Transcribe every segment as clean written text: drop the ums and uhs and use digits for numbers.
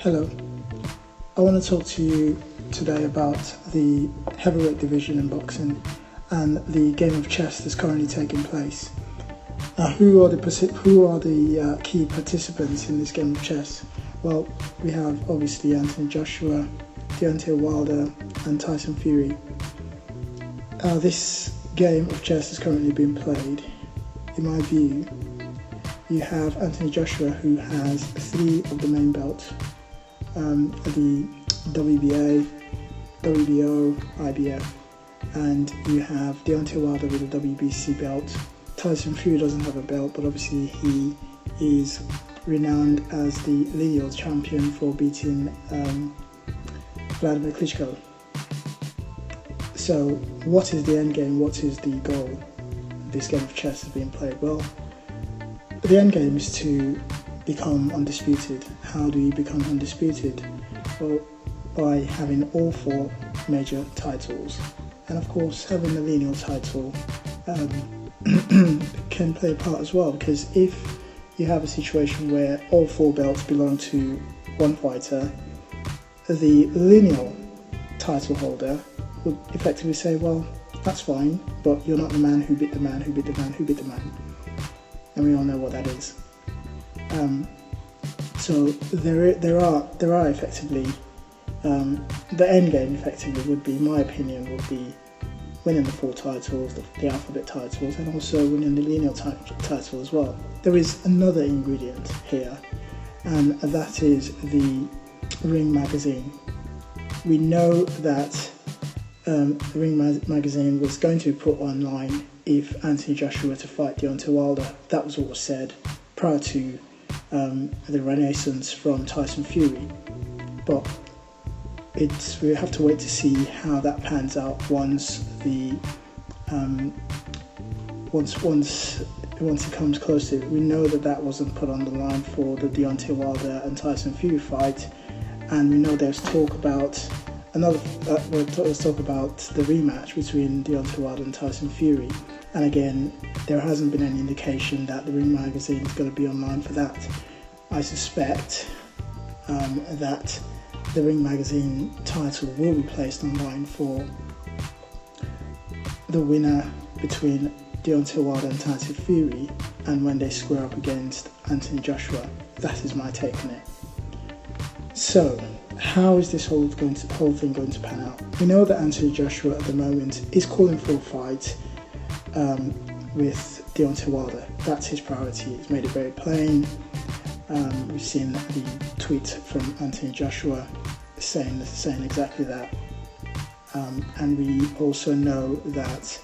Hello, I want to talk to you today about the heavyweight division in boxing and the game of chess that's currently taking place. Who are the key participants in this game of chess? Well, we have obviously Anthony Joshua, Deontay Wilder and Tyson Fury. This game of chess is currently being played. In my view, you have Anthony Joshua, who has 3 of the main belts, the WBA, WBO, IBF, and you have Deontay Wilder with a WBC belt. Tyson Fury doesn't have a belt, but obviously he is renowned as the lineal champion for beating Vladimir Klitschko. So what is the end game? What is the goal? This game of chess is being played. Well, the end game is to become undisputed. How do you become undisputed? Well, by having all 4 major titles, and of course having the lineal title can play a part as well, because if you have a situation where all 4 belts belong to one fighter, the lineal title holder would effectively say, well, that's fine, but you're not the man who beat the man who beat the man who beat the man, and we all know what that is. So there are effectively the end game. Effectively, would be, my opinion, would be winning the 4 titles, the alphabet titles, and also winning the lineal title as well. There is another ingredient here, and that is the Ring magazine. We know that the Ring magazine was going to be put online if Anthony Joshua were to fight Deontay Wilder. That was what was said prior to the renaissance from Tyson Fury. But we have to wait to see how that pans out once it comes close to it. We know that wasn't put on the line for the Deontay Wilder and Tyson Fury fight, and we know there's talk about let's talk about the rematch between Deontay Wilder and Tyson Fury. And again, there hasn't been any indication that the Ring magazine is going to be online for that. I suspect that the Ring magazine title will be placed online for the winner between Deontay Wilder and Tyson Fury, and when they square up against Anthony Joshua. That is my take on it. So, how is this whole thing going to pan out? We know that Anthony Joshua at the moment is calling for a fight with Deontay Wilder. That's his priority. He's made it very plain. We've seen the tweet from Anthony Joshua saying exactly that. And we also know that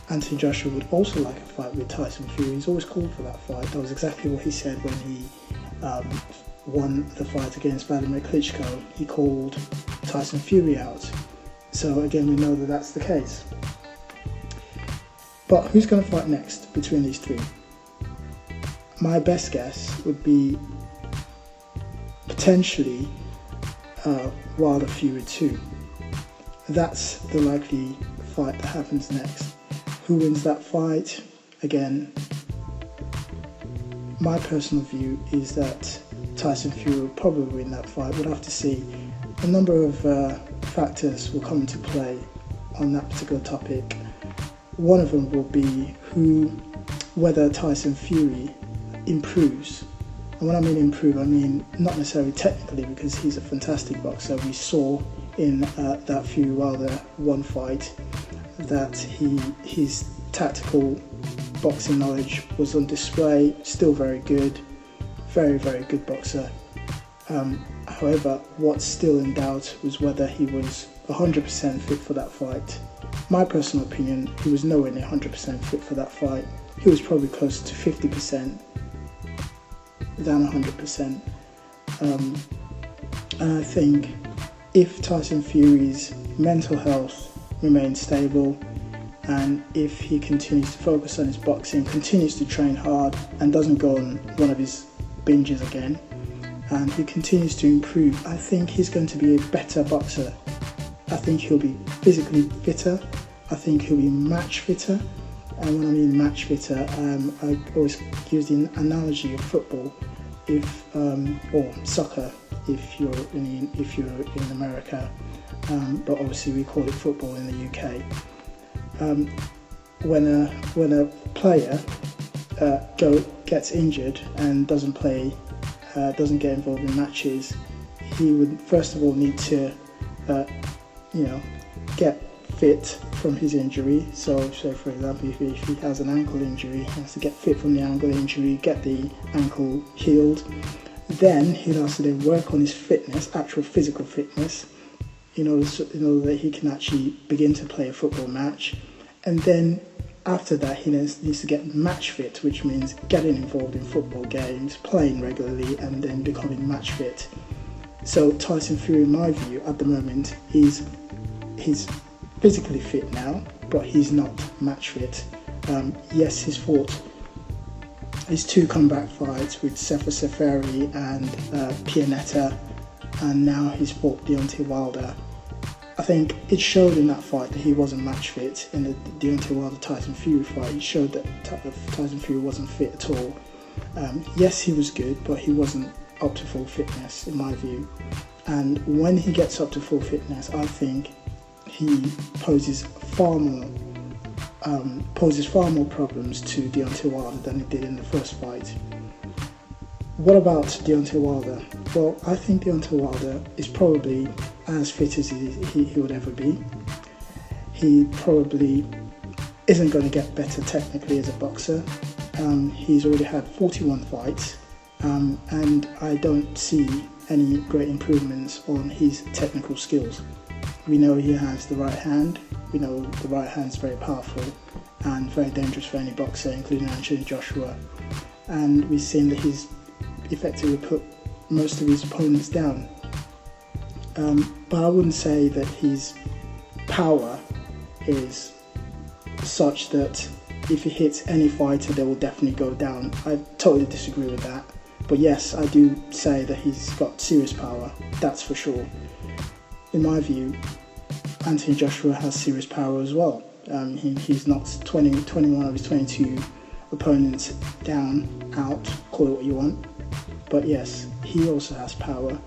Anthony Joshua would also like a fight with Tyson Fury. He's always called for that fight. That was exactly what he said when he won the fight against Vladimir Klitschko. He called Tyson Fury out. So again, we know that that's the case. But who's going to fight next between these 3? My best guess would be potentially Wilder Fury 2. That's the likely fight that happens next. Who wins that fight? Again, my personal view is that Tyson Fury will probably win that fight. We'll have to see. A number of factors will come into play on that particular topic. One of them will be whether Tyson Fury improves. And when I mean improve, I mean not necessarily technically, because he's a fantastic boxer. We saw in that Fury Wilder 1 fight that his tactical boxing knowledge was on display. Still very good, very, very good boxer. However, what's still in doubt was whether he was 100% fit for that fight. My personal opinion, he was nowhere near 100% fit for that fight. He was probably closer to 50% than 100%. And I think if Tyson Fury's mental health remains stable, and if he continues to focus on his boxing, continues to train hard and doesn't go on one of his binges again, and he continues to improve, I think he's going to be a better boxer. I think he'll be physically fitter. I think he'll be match fitter. And when I mean match fitter, I always use the analogy of football. or soccer if you're in America, but obviously we call it football in the UK. When a player gets injured and doesn't play, doesn't get involved in matches, he would first of all need to, get fit from his injury. So for example, if he has an ankle injury, he has to get fit from the ankle injury, get the ankle healed. Then he has to then work on his fitness, actual physical fitness, in order that he can actually begin to play a football match. And then after that, he needs to get match fit, which means getting involved in football games, playing regularly, and then becoming match fit. So Tyson Fury, in my view, at the moment, he's physically fit now, but he's not match fit. Yes, he's fought his 2 comeback fights with Sefer Seferi and Pianeta, and now he's fought Deontay Wilder. I think it showed in that fight that he wasn't match fit. In the Deontay Wilder-Tyson Fury fight, it showed that Tyson Fury wasn't fit at all. Yes, he was good, but he wasn't up to full fitness, in my view. And when he gets up to full fitness, I think he poses far more problems to Deontay Wilder than he did in the first fight. What about Deontay Wilder? Well, I think Deontay Wilder is probably as fit as he would ever be. He probably isn't going to get better technically as a boxer. He's already had 41 fights, and I don't see any great improvements on his technical skills. We know he has the right hand. We know the right hand is very powerful and very dangerous for any boxer, including Anthony Joshua. And we've seen that he's effectively put most of his opponents down. But I wouldn't say that his power is such that if he hits any fighter, they will definitely go down. I totally disagree with that. But yes, I do say that he's got serious power, that's for sure. In my view, Anthony Joshua has serious power as well. He's knocked 21 of his 22 opponents down, out, call it what you want. But yes, he also has power,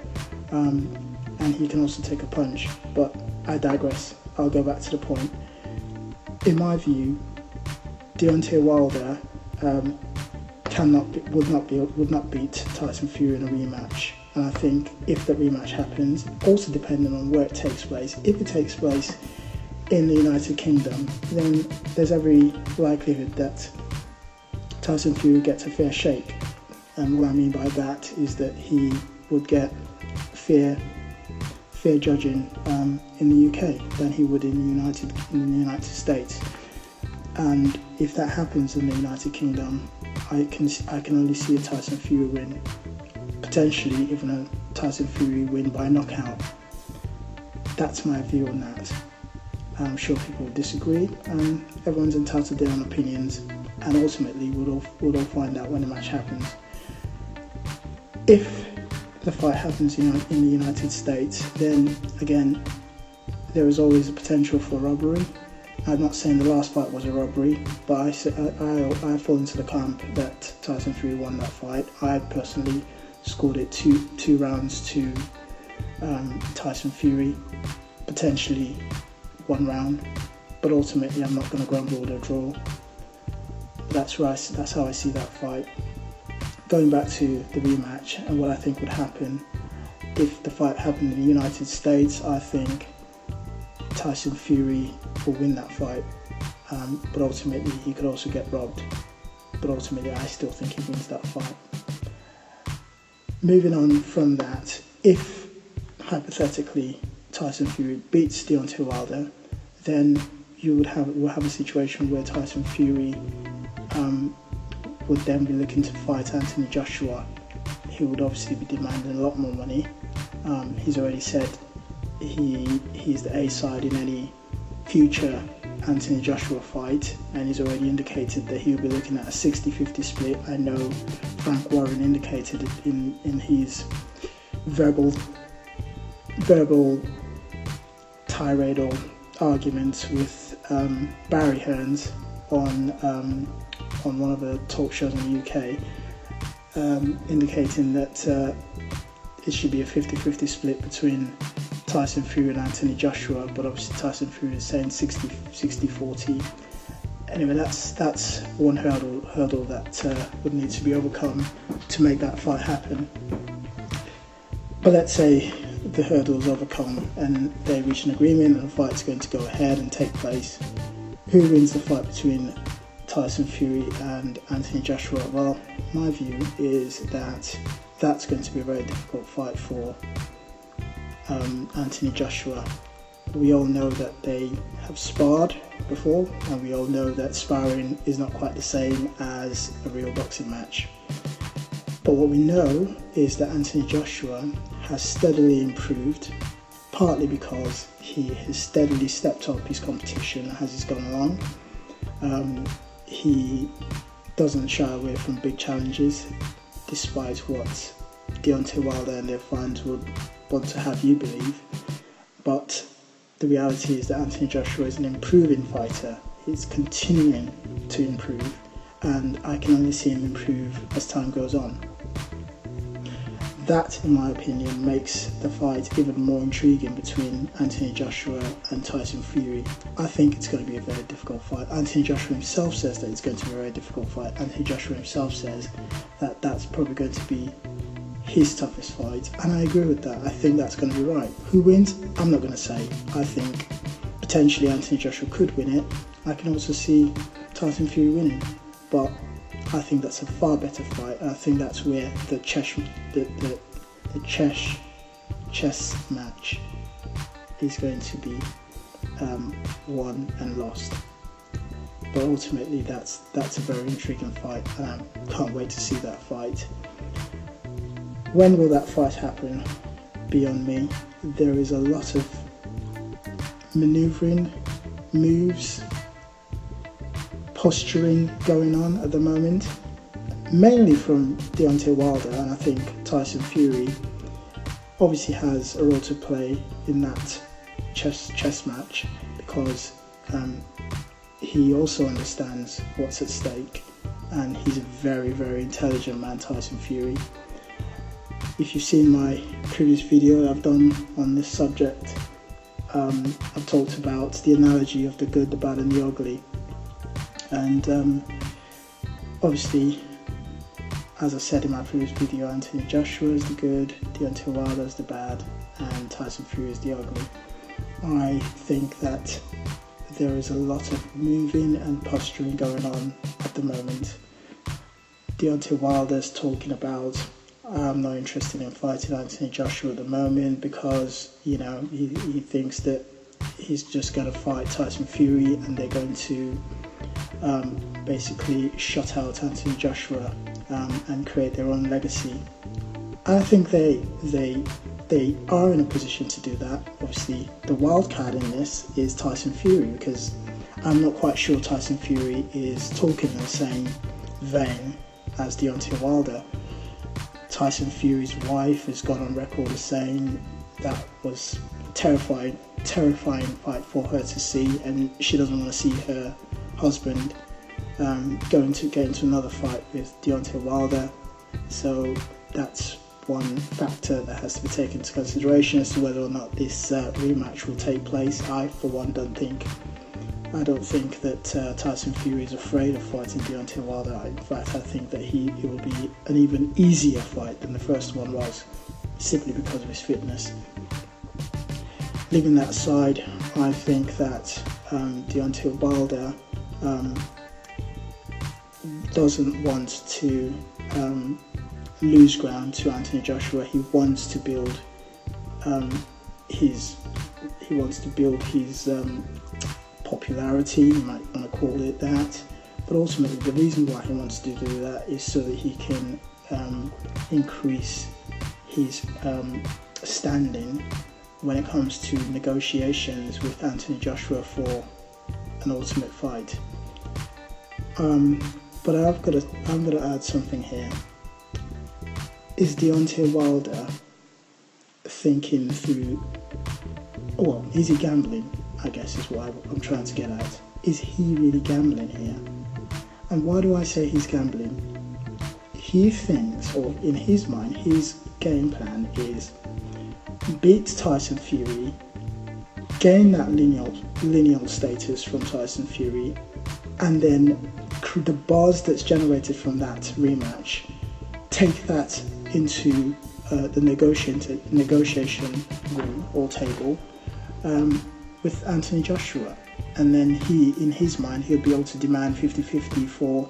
and he can also take a punch. But I digress. I'll go back to the point. In my view, Deontay Wilder would not beat Tyson Fury in a rematch. And I think if the rematch happens, also depending on where it takes place, if it takes place in the United Kingdom, then there's every likelihood that Tyson Fury gets a fair shake. And what I mean by that is that he would get fair judging in the UK than he would in the United States. And if that happens in the United Kingdom, I can only see a Tyson Fury win, potentially even a Tyson Fury win by knockout. That's my view on that. I'm sure people will disagree, and everyone's entitled to their own opinions, and ultimately we'll all find out when the match happens. If the fight happens in the United States, then again, there is always a potential for robbery. I'm not saying the last fight was a robbery, but I fall into the camp that Tyson Fury won that fight. I personally scored it two rounds to Tyson Fury, potentially 1 round, but ultimately I'm not going to grumble with a draw. That's how I see that fight. Going back to the rematch and what I think would happen if the fight happened in the United States, I think Tyson Fury will win that fight, but ultimately he could also get robbed. But ultimately I still think he wins that fight. Moving on from that, if hypothetically Tyson Fury beats Deontay Wilder, then we'll have a situation where Tyson Fury would then be looking to fight Anthony Joshua. He would obviously be demanding a lot more money. He's already said he's the A side in any future Anthony Joshua fight, and he's already indicated that he'll be looking at a 60-50 split. I know Frank Warren indicated it in his verbal tirade or arguments with Barry Hearns on one of the talk shows in the UK, indicating that it should be a 50-50 split between Tyson Fury and Anthony Joshua, but obviously Tyson Fury is saying 60-40. Anyway, that's one hurdle that would need to be overcome to make that fight happen. But let's say the hurdle is overcome and they reach an agreement and the fight's going to go ahead and take place. Who wins the fight between Tyson Fury and Anthony Joshua? Well, my view is that that's going to be a very difficult fight for Anthony Joshua. We all know that they have sparred before, and we all know that sparring is not quite the same as a real boxing match. But what we know is that Anthony Joshua has steadily improved, partly because he has steadily stepped up his competition as he's gone along. He doesn't shy away from big challenges, despite what Deontay Wilder and their fans would want to have you believe. But the reality is that Anthony Joshua is an improving fighter. He's continuing to improve, and I can only see him improve as time goes on. That, in my opinion, makes the fight even more intriguing between Anthony Joshua and Tyson Fury. I think it's going to be a very difficult fight. Anthony Joshua himself says that it's going to be a very difficult fight. Anthony Joshua himself says that that's probably going to be his toughest fight, and I agree with that. I think that's going to be right. Who wins? I'm not going to say. I think potentially Anthony Joshua could win it. I can also see Tyson Fury winning, but I think that's a far better fight. I think that's where the chess match is going to be won and lost. But ultimately, that's a very intriguing fight, and I can't wait to see that fight. When will that fight happen? Beyond me. There is a lot of manoeuvring, moves, posturing going on at the moment, mainly from Deontay Wilder, and I think Tyson Fury obviously has a role to play in that chess match, because he also understands what's at stake, and he's a very, very intelligent man, Tyson Fury. If you've seen my previous video that I've done on this subject, I've talked about the analogy of the good, the bad and the ugly. And obviously, as I said in my previous video, Anthony Joshua is the good, Deontay Wilder is the bad, and Tyson Fury is the ugly. I think that there is a lot of moving and posturing going on at the moment. Deontay Wilder's talking about, I'm not interested in fighting Anthony Joshua at the moment because, you know, he thinks that he's just going to fight Tyson Fury and they're going to basically shut out Anthony Joshua and create their own legacy. I think they are in a position to do that. Obviously, the wild card in this is Tyson Fury, because I'm not quite sure Tyson Fury is talking in the same vein as Deontay Wilder. Tyson Fury's wife has gone on record as saying that was terrifying fight for her to see, and she doesn't want to see her husband get into another fight with Deontay Wilder. So that's one factor that has to be taken into consideration as to whether or not this rematch will take place. I, for one, don't think that Tyson Fury is afraid of fighting Deontay Wilder. In fact, I think that it will be an even easier fight than the first one was, simply because of his fitness. Leaving that aside, I think that Deontay Wilder doesn't want to lose ground to Anthony Joshua. He wants to build his popularity, you might want to call it that, but ultimately the reason why he wants to do that is so that he can increase his standing when it comes to negotiations with Anthony Joshua for an ultimate fight. But I'm gonna add something here. Is Deontay Wilder thinking through, well, is he gambling? I guess is what I'm trying to get at. Is he really gambling here? And why do I say he's gambling? he thinks, or in his mind, his game plan is beat Tyson Fury, gain that lineal status from Tyson Fury, and then the buzz that's generated from that rematch, take that into the negotiation room or table with Anthony Joshua. And then in his mind, he'll be able to demand 50-50 for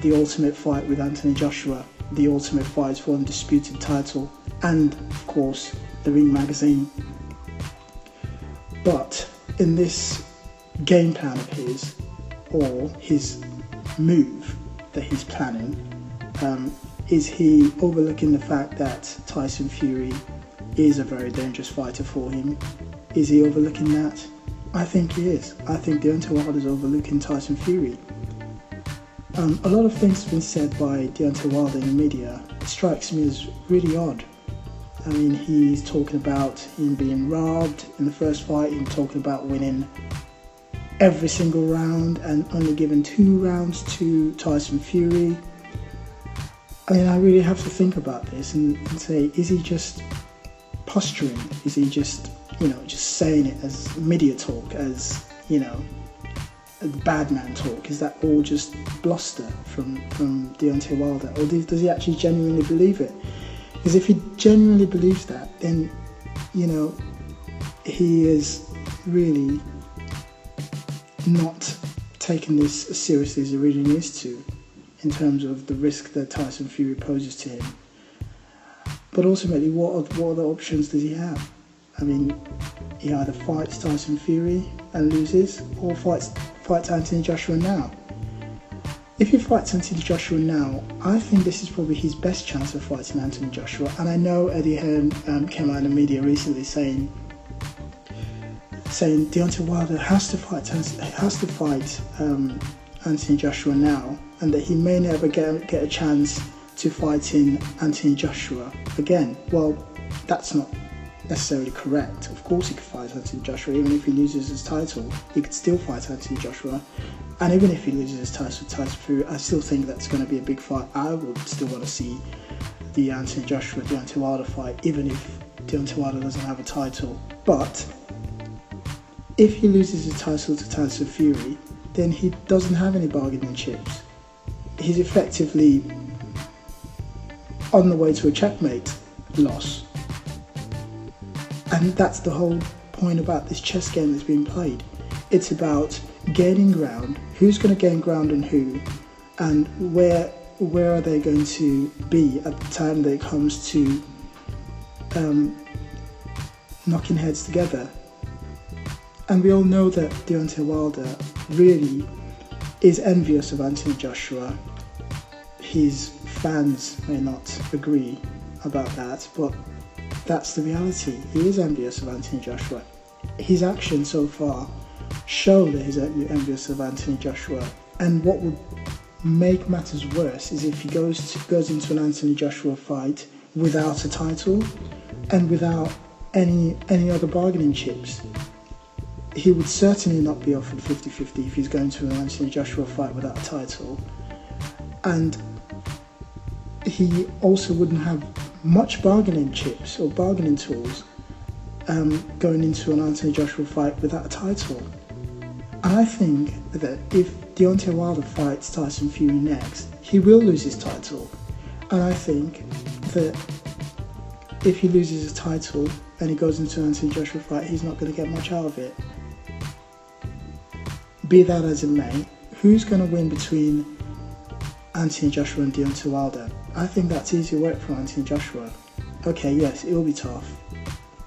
the ultimate fight with Anthony Joshua, the ultimate fight for undisputed title, and of course the Ring magazine. But in this game plan of his, or his move that he's planning, is he overlooking the fact that Tyson Fury is a very dangerous fighter for him? Is he overlooking that? I think he is. I think Deontay Wilder is overlooking Tyson Fury. A lot of things have been said by Deontay Wilder in the media. It strikes me as really odd. I mean, he's talking about him being robbed in the first fight, him talking about winning every single round and only giving 2 rounds to Tyson Fury. I mean, I really have to think about this and say, is he just posturing? Is he just, just saying it as media talk, as, bad man talk? Is that all just bluster from Deontay Wilder? Or does he actually genuinely believe it? Because if he genuinely believes that, then, he is really not taking this as seriously as he really needs to, in terms of the risk that Tyson Fury poses to him. But ultimately, what other options does he have? I mean, he either fights Tyson Fury and loses, or fights Anthony Joshua now. If he fights Anthony Joshua now, I think this is probably his best chance of fighting Anthony Joshua. And I know Eddie Hearn came out in the media recently saying Deontay Wilder has to fight Anthony Joshua now, and that he may never get a chance to fight in Anthony Joshua again. Well, that's not necessarily correct. Of course he could fight Anthony Joshua. Even if he loses his title, he could still fight Anthony Joshua. And even if he loses his title to Tyson Fury, I still think that's going to be a big fight. I would still want to see the Anthony Joshua Deontay Wilder fight, even if Deontay Wilder doesn't have a title. But if he loses his title to Tyson Fury, then he doesn't have any bargaining chips. He's effectively on the way to a checkmate loss. And that's the whole point about this chess game that's being played. It's about gaining ground, who's going to gain ground and who, and where are they going to be at the time that it comes to knocking heads together. And we all know that Deontay Wilder really is envious of Anthony Joshua. His fans may not agree about that, but that's the reality. He is envious of Anthony Joshua. His actions so far show that he's envious of Anthony Joshua. And what would make matters worse is if he goes into an Anthony Joshua fight without a title and without any other bargaining chips. He would certainly not be offered 50-50 if he's going to an Anthony Joshua fight without a title. And he also wouldn't have much bargaining chips or bargaining tools going into an Anthony Joshua fight without a title. And I think that if Deontay Wilder fights Tyson Fury next, he will lose his title. And I think that if he loses his title and he goes into an Anthony Joshua fight, he's not going to get much out of it. Be that as it may, who's going to win between Anthony Joshua and Deontay Wilder? I think that's easy work for Anthony Joshua. Okay, yes, it will be tough.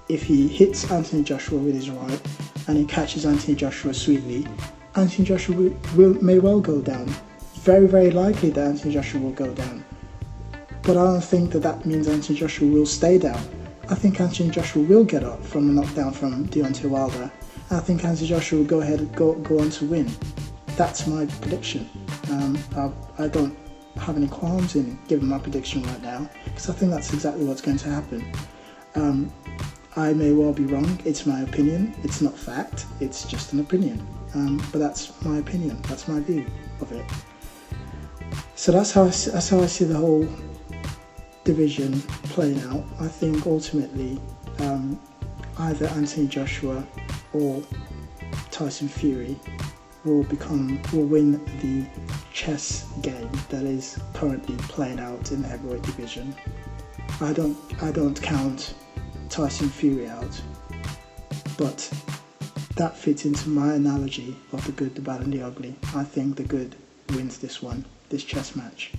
If he hits Anthony Joshua with his right and he catches Anthony Joshua sweetly, Anthony Joshua may well go down. Very, very likely that Anthony Joshua will go down. But I don't think that means Anthony Joshua will stay down. I think Anthony Joshua will get up from a knockdown from Deontay Wilder. I think Anthony Joshua will go ahead and go on to win. That's my prediction. I don't have any qualms in giving my prediction right now, because I think that's exactly what's going to happen. I may well be wrong. It's my opinion. It's not fact. It's just an opinion. But that's my opinion. That's my view of it. So that's how I see the whole division playing out. I think ultimately either Anthony Joshua or Tyson Fury will win the chess game that is currently playing out in the heavyweight division. I don't count Tyson Fury out, but that fits into my analogy of the good, the bad and the ugly. I think the good wins this chess match.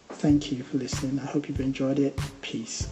Thank you for listening. I hope you've enjoyed it. Peace.